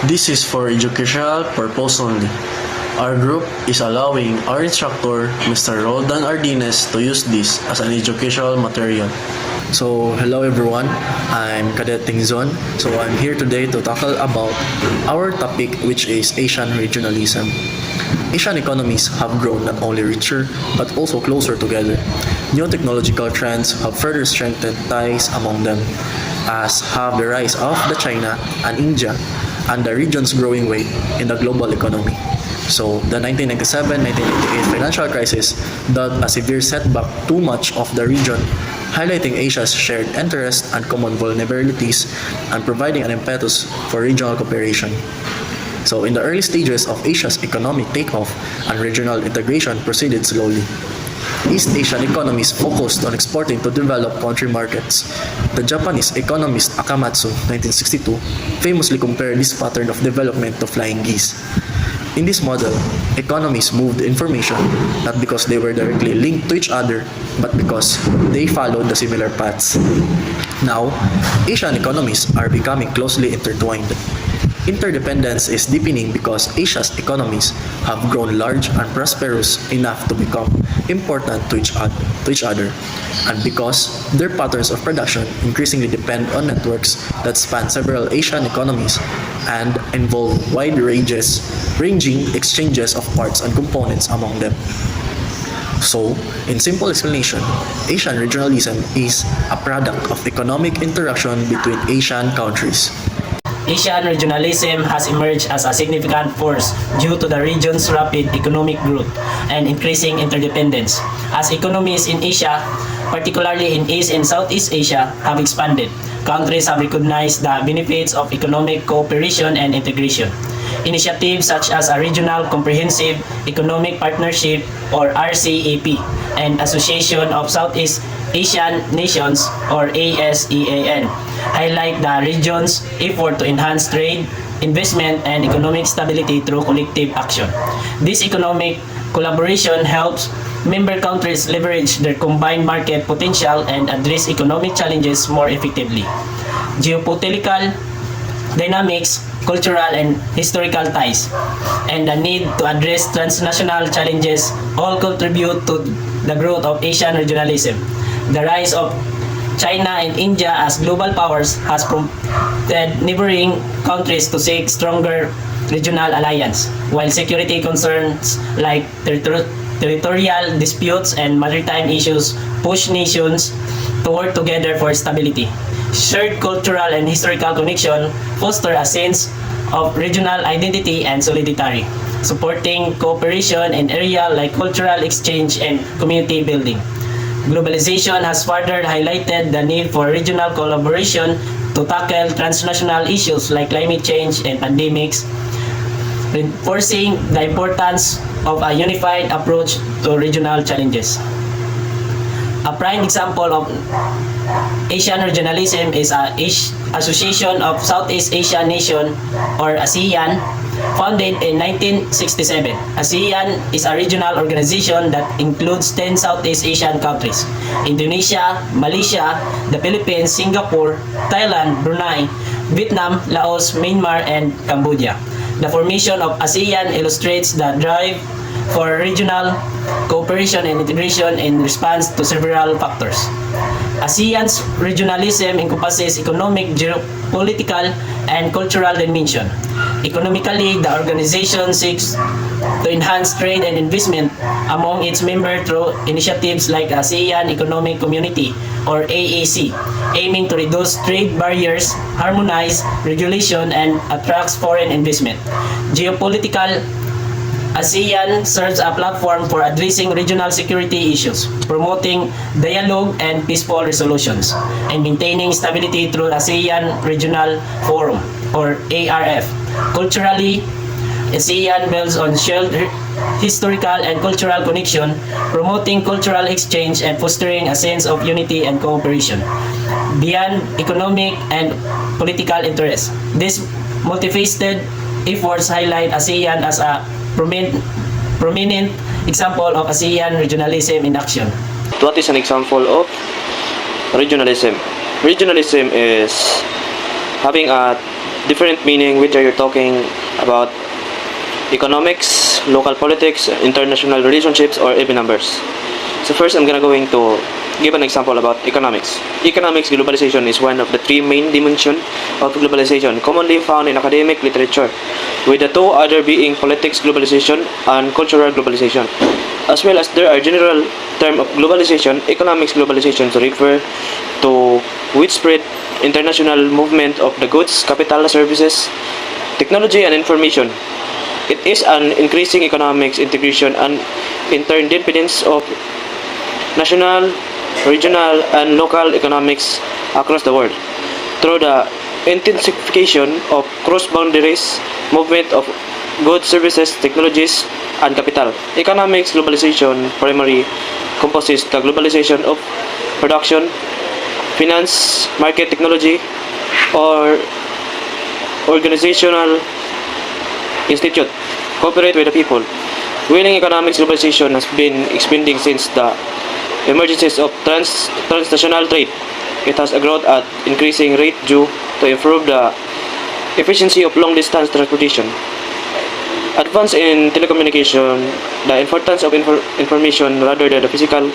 This is for educational purpose only. Our group is allowing our instructor, Mr. Roldan Ardines, to use this as an educational material. So, hello everyone, I'm Cadet Tingzon. So, I'm here today to tackle about our topic, which is Asian regionalism. Asian economies have grown not only richer but also closer together. New technological trends have further strengthened ties among them, as have the rise of the China and India and the region's growing weight in the global economy. So, the 1997-1998 financial crisis dealt a severe setback to much of the region, highlighting Asia's shared interests and common vulnerabilities and providing an impetus for regional cooperation. So, in the early stages of Asia's economic takeoff and regional integration proceeded slowly. East Asian economies focused on exporting to developed country markets. The Japanese economist Akamatsu, 1962, famously compared this pattern of development to flying geese. In this model, economies moved information not because they were directly linked to each other, but because they followed the similar paths. Now, Asian economies are becoming closely intertwined. Interdependence is deepening because Asia's economies have grown large and prosperous enough to become important to each other, and because their patterns of production increasingly depend on networks that span several Asian economies and involve ranging exchanges of parts and components among them. So, in simple explanation, Asian regionalism is a product of economic interaction between Asian countries. Asian regionalism has emerged as a significant force due to the region's rapid economic growth and increasing interdependence. As economies in Asia, particularly in East and Southeast Asia, have expanded, countries have recognized the benefits of economic cooperation and integration. Initiatives such as a Regional Comprehensive Economic Partnership or RCEP and Association of Southeast Asian Nations or ASEAN highlight the region's effort to enhance trade, investment, and economic stability through collective action. This economic collaboration helps member countries leverage their combined market potential and address economic challenges more effectively. Geopolitical dynamics, cultural and historical ties, and the need to address transnational challenges all contribute to the growth of Asian regionalism. The rise of China and India as global powers has prompted neighboring countries to seek stronger regional alliance, while security concerns like territorial disputes and maritime issues push nations to work together for stability. Shared cultural and historical connection foster a sense of regional identity and solidarity, supporting cooperation in areas like cultural exchange and community building. Globalization has further highlighted the need for regional collaboration to tackle transnational issues like climate change and pandemics, reinforcing the importance of a unified approach to regional challenges. A prime example of Asian regionalism is a Association of Southeast Asian Nations or ASEAN, founded in 1967. ASEAN is a regional organization that includes 10 Southeast Asian countries: Indonesia, Malaysia, the Philippines, Singapore, Thailand, Brunei, Vietnam, Laos, Myanmar, and Cambodia. The formation of ASEAN illustrates the drive for regional cooperation and integration in response to several factors. ASEAN's regionalism encompasses economic, geopolitical, and cultural dimension. Economically, the organization seeks to enhance trade and investment among its members through initiatives like ASEAN Economic Community or AEC, aiming to reduce trade barriers, harmonize regulation, and attract foreign investment. Geopolitical, ASEAN serves a platform for addressing regional security issues, promoting dialogue and peaceful resolutions, and maintaining stability through ASEAN Regional Forum or ARF. Culturally, ASEAN builds on shared historical and cultural connection, promoting cultural exchange and fostering a sense of unity and cooperation beyond economic and political interests. These multifaceted efforts highlight ASEAN as a prominent example of ASEAN regionalism in action. What is an example of regionalism? Regionalism is having a different meaning whether you're talking about economics, local politics, international relationships, or even numbers. So first, I'm going to give an example about economics. Economics globalization is one of the three main dimensions of globalization commonly found in academic literature, with the two other being politics globalization and cultural globalization. As well as there are general term of globalization, economics globalization to refer to widespread international movement of the goods, capital, services, technology, and information. It is an increasing economics integration and interdependence of national, regional, and local economics across the world through the intensification of cross-boundaries movement of goods, services, technologies, and capital. Economics globalization primarily composes the globalization of production, finance, market technology, or organizational institute cooperate with the people. Winning economics globalization has been expanding since the emergence of transnational trade. It has grown at increasing rate due to improve the efficiency of long-distance transportation. Advance in telecommunication, the importance of information rather than the physical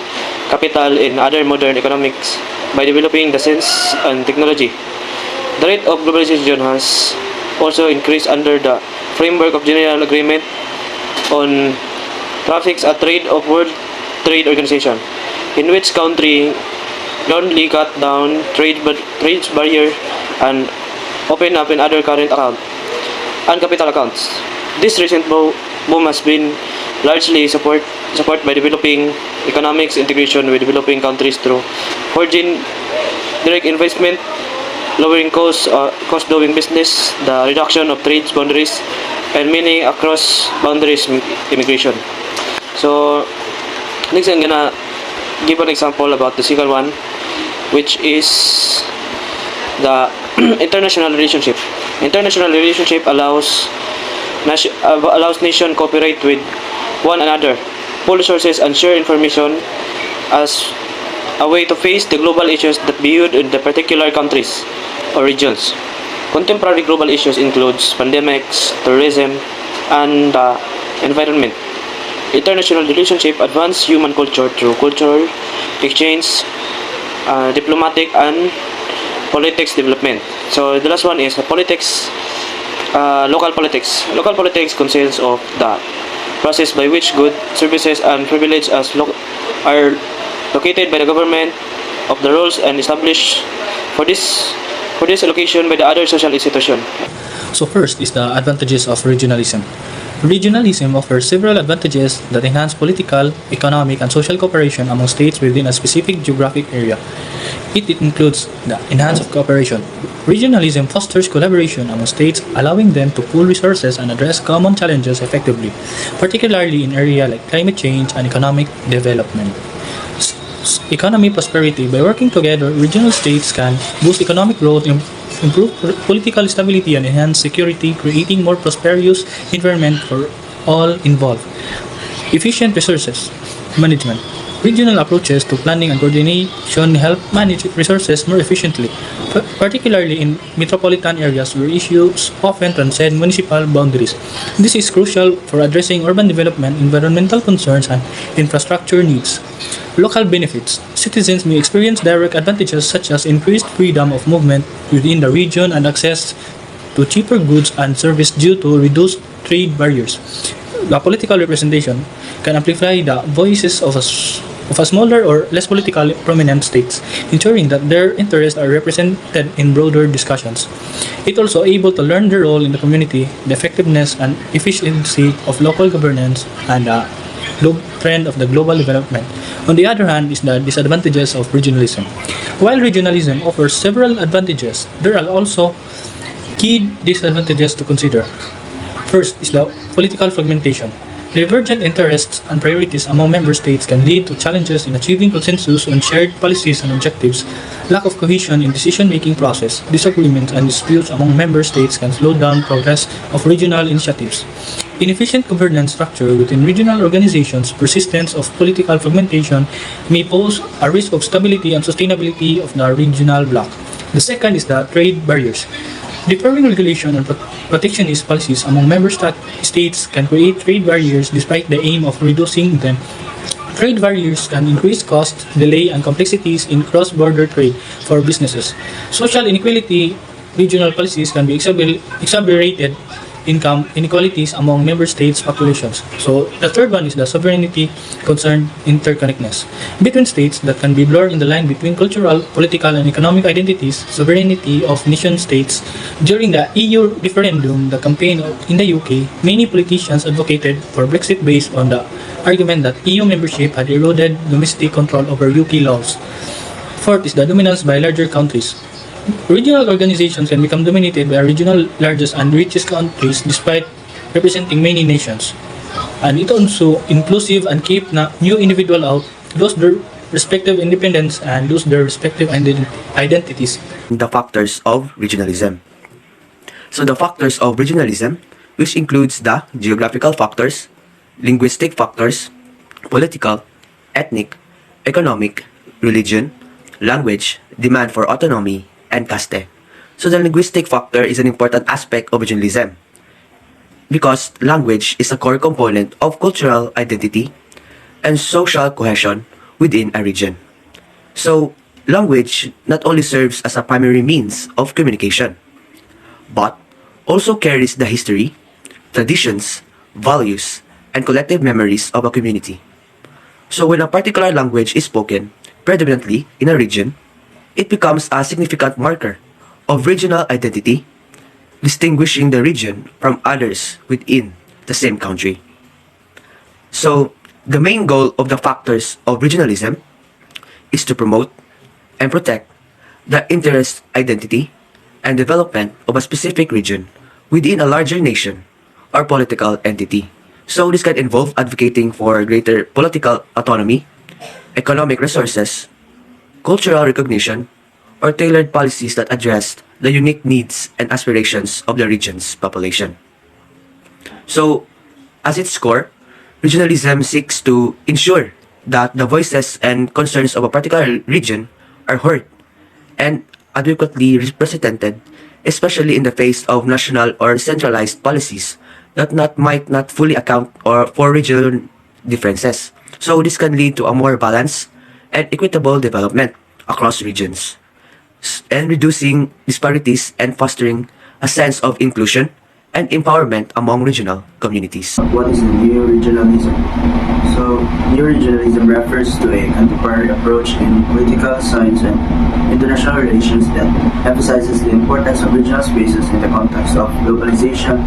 capital in other modern economics by developing the science and technology. The rate of globalization has also increased under the framework of General Agreement on Traffics at Trade of World Trade Organization, in which country only cut down trade barrier and open up in other current account and capital accounts. This recent boom has been largely supported by developing economics integration with developing countries through foreign direct investment, lowering cost doing business, the reduction of trade boundaries, and many across boundaries immigration. So next I'm gonna give an example about the second one, which is the international relationship. International relationship allows nation cooperate with one another, pool resources, and share information as a way to face the global issues that beyond in the particular countries or regions. Contemporary global issues includes pandemics, terrorism, and environment. International relationship advance human culture through cultural exchange, diplomatic, and politics development. So the last one is politics. Local politics. Local politics consists of the process by which goods, services, and privileges are located by the government of the rules and established for this allocation by the other social institution. So first is the advantages of regionalism. Regionalism offers several advantages that enhance political, economic, and social cooperation among states within a specific geographic area. It includes the enhance of cooperation. Regionalism fosters collaboration among states, allowing them to pool resources and address common challenges effectively, particularly in areas like climate change and economic development. Economic prosperity. By working together, regional states can boost economic growth, improve political stability, and enhance security, creating more prosperous environment for all involved. Efficient resources management. Regional approaches to planning and coordination help manage resources more efficiently, particularly in metropolitan areas where issues often transcend municipal boundaries. This is crucial for addressing urban development, environmental concerns, and infrastructure needs. Local benefits. Citizens may experience direct advantages such as increased freedom of movement within the region and access to cheaper goods and services due to reduced trade barriers. The political representation can amplify the voices of a smaller or less politically prominent states, ensuring that their interests are represented in broader discussions. It also able to learn their role in the community, the effectiveness and efficiency of local governance, and the trend of the global development. On the other hand is the disadvantages of regionalism. While regionalism offers several advantages, there are also key disadvantages to consider. First is the political fragmentation. Divergent interests and priorities among member states can lead to challenges in achieving consensus on shared policies and objectives. Lack of cohesion in decision-making process, disagreements and disputes among member states can slow down progress of regional initiatives. Inefficient governance structure within regional organizations, persistence of political fragmentation may pose a risk of stability and sustainability of the regional bloc. The second is the trade barriers. Differing regulation and protectionist policies among states can create trade barriers despite the aim of reducing them. Trade barriers can increase costs, delay, and complexities in cross-border trade for businesses. Social inequality, regional policies can be exacerbated income inequalities among member states' populations. So the third one is the sovereignty concern interconnectedness. Between states that can be blurred in the line between cultural, political, and economic identities, sovereignty of nation states. During the EU referendum, the campaign in the UK, many politicians advocated for Brexit based on the argument that EU membership had eroded domestic control over UK laws. Fourth is the dominance by larger countries. Regional organizations can become dominated by regional largest and richest countries despite representing many nations. And it also inclusive and keep new individual out, lose their respective independence and lose their respective identities. The factors of regionalism. So the factors of regionalism, which includes the geographical factors, linguistic factors, political, ethnic, economic, religion, language, demand for autonomy, and caste. So the linguistic factor is an important aspect of regionalism because language is a core component of cultural identity and social cohesion within a region. So language not only serves as a primary means of communication, but also carries the history, traditions, values, and collective memories of a community. So when a particular language is spoken predominantly in a region, it becomes a significant marker of regional identity, distinguishing the region from others within the same country. So, the main goal of the factors of regionalism is to promote and protect the interest, identity, and development of a specific region within a larger nation or political entity. So, this can involve advocating for greater political autonomy, economic resources, cultural recognition, or tailored policies that address the unique needs and aspirations of the region's population. So, as its core, regionalism seeks to ensure that the voices and concerns of a particular region are heard and adequately represented, especially in the face of national or centralized policies that might not fully account for regional differences. So, this can lead to a more balanced and equitable development across regions, and reducing disparities and fostering a sense of inclusion and empowerment among regional communities. What is new regionalism? So, new regionalism refers to a contemporary approach in political science and international relations that emphasizes the importance of regional spaces in the context of globalization.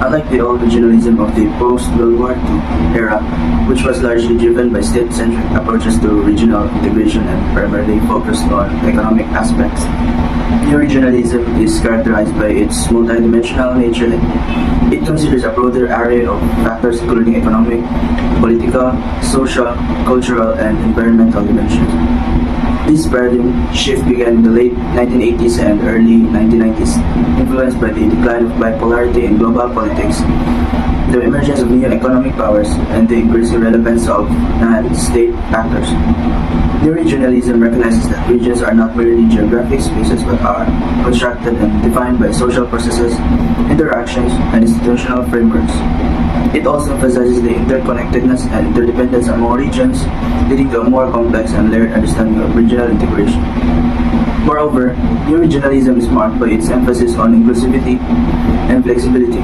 Unlike the old regionalism of the post-World War II era, which was largely driven by state-centric approaches to regional integration and primarily focused on economic aspects, new regionalism is characterized by its multidimensional nature. It considers a broader array of factors including economic, political, social, cultural, and environmental dimensions. This paradigm shift began in the late 1980s and early 1990s, influenced by the decline of bipolarity in global politics, the emergence of new economic powers, and the increasing relevance of non-state actors. New regionalism recognizes that regions are not merely geographic spaces but are constructed and defined by social processes, interactions, and institutional frameworks. It also emphasizes the interconnectedness and interdependence among regions, leading to a more complex and layered understanding of regional integration. Moreover, new regionalism is marked by its emphasis on inclusivity and flexibility,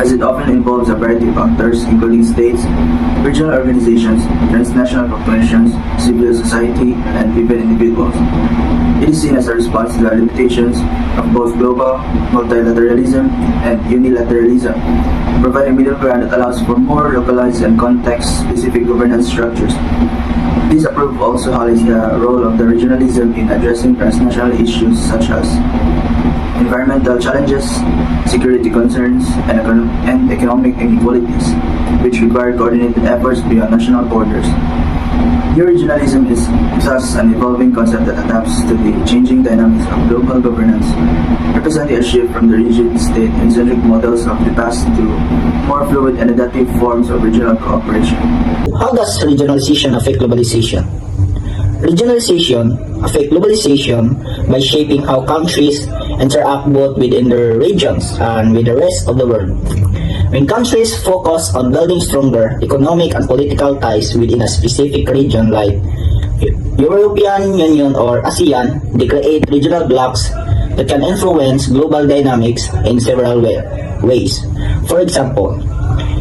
as it often involves a variety of actors, including states, regional organizations, transnational corporations, civil society, and even individuals. It is seen as a response to the limitations of both global multilateralism and unilateralism, providing middle ground that allows for more localized and context-specific governance structures. This approach also highlights the role of the regionalism in addressing transnational issues such as environmental challenges, security concerns, and economic inequalities, which require coordinated efforts beyond national borders. New regionalism is thus an evolving concept that adapts to the changing dynamics of global governance, representing a shift from the rigid state-centric models of the past to more fluid and adaptive forms of regional cooperation. How does regionalization affect globalization? Regionalization affects globalization by shaping how countries interact both within their regions and with the rest of the world. When countries focus on building stronger economic and political ties within a specific region like European Union or ASEAN, they create regional blocs that can influence global dynamics in several ways. For example,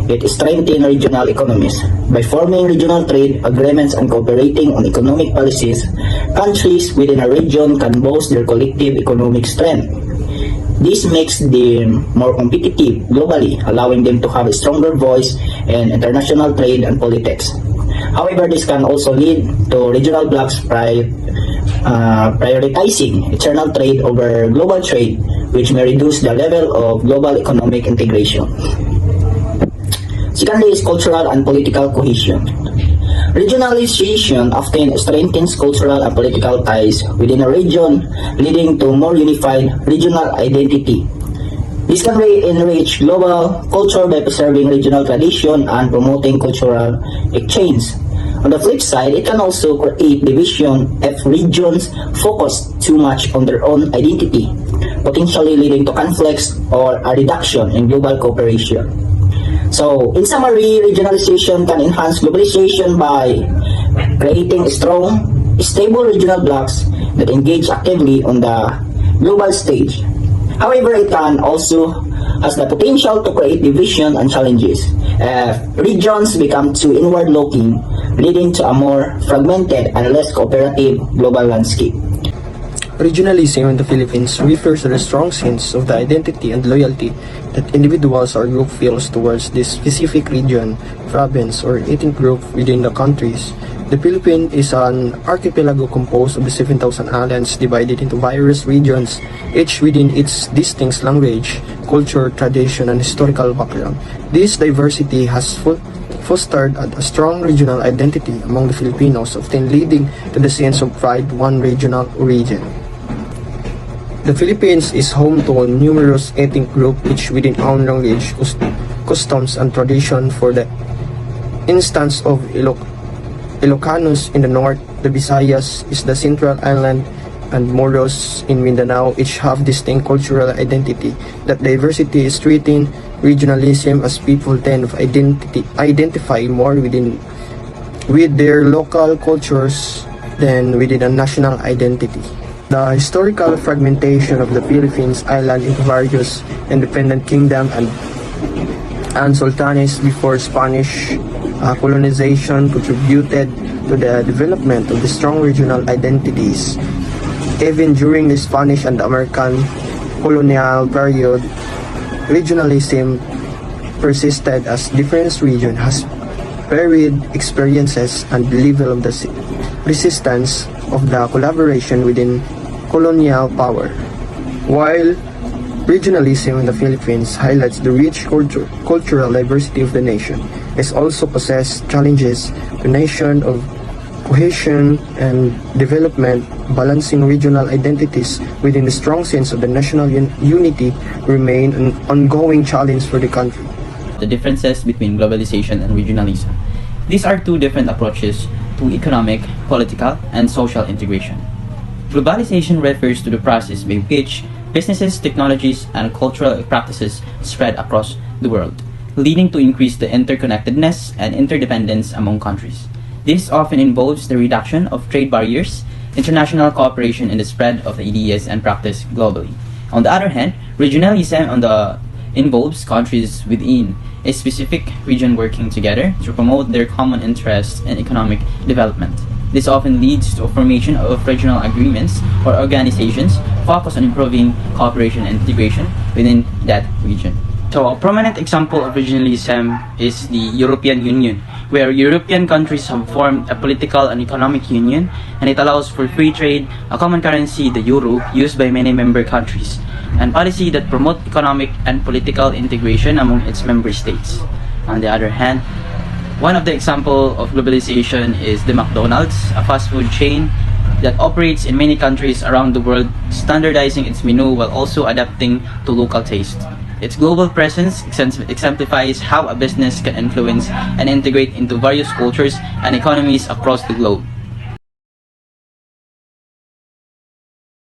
it strengthens regional economies. By forming regional trade agreements and cooperating on economic policies, countries within a region can boost their collective economic strength. This makes them more competitive globally, allowing them to have a stronger voice in international trade and politics. However, this can also lead to regional blocs prioritizing external trade over global trade, which may reduce the level of global economic integration. Secondly is cultural and political cohesion. Regionalization often strengthens cultural and political ties within a region, leading to more unified regional identity. This can enrich global culture by preserving regional tradition and promoting cultural exchange. On the flip side, it can also create division if regions focus too much on their own identity, potentially leading to conflicts or a reduction in global cooperation. So, in summary, regionalization can enhance globalization by creating strong, stable regional blocs that engage actively on the global stage. However, it can also has the potential to create division and challenges if regions become too inward-looking, leading to a more fragmented and less cooperative global landscape. Regionalism in the Philippines refers to the strong sense of the identity and loyalty that individuals or group feels towards this specific region, province, or ethnic group within the countries. The Philippines is an archipelago composed of the 7,000 islands divided into various regions, each within its distinct language, culture, tradition, and historical background. This diversity has fostered a strong regional identity among the Filipinos, often leading to the sense of pride one regional origin. The Philippines is home to numerous ethnic groups, each within own language, customs, and tradition. For the instance of Ilocanos in the north, the Visayas is the central island, and Moros in Mindanao each have distinct cultural identity. That diversity is treating regionalism as people tend to identify more with their local cultures than within a national identity. The historical fragmentation of the Philippines island into various independent kingdoms and sultanates before Spanish colonization contributed to the development of the strong regional identities. Even during the Spanish and American colonial period, regionalism persisted as different regions has varied experiences and the level of the resistance of the collaboration within colonial power. While regionalism in the Philippines highlights the rich cultural diversity of the nation, it also possesses challenges to nation of cohesion and development. Balancing regional identities within the strong sense of the national unity remain an ongoing challenge for the country. The differences between globalization and regionalism. These are two different approaches to economic, political, and social integration. Globalization refers to the process by which businesses, technologies, and cultural practices spread across the world, leading to increased interconnectedness and interdependence among countries. This often involves the reduction of trade barriers, international cooperation, and the spread of ideas and practice globally. On the other hand, regionalism involves countries within a specific region working together to promote their common interests and economic development. This often leads to a formation of regional agreements or organizations focused on improving cooperation and integration within that region. So a prominent example of regionalism is the European Union, where European countries have formed a political and economic union, and it allows for free trade, a common currency, the euro, used by many member countries, and policy that promote economic and political integration among its member states. On the other hand, one of the examples of globalization is the McDonald's, a fast food chain that operates in many countries around the world, standardizing its menu while also adapting to local taste. Its global presence exemplifies how a business can influence and integrate into various cultures and economies across the globe.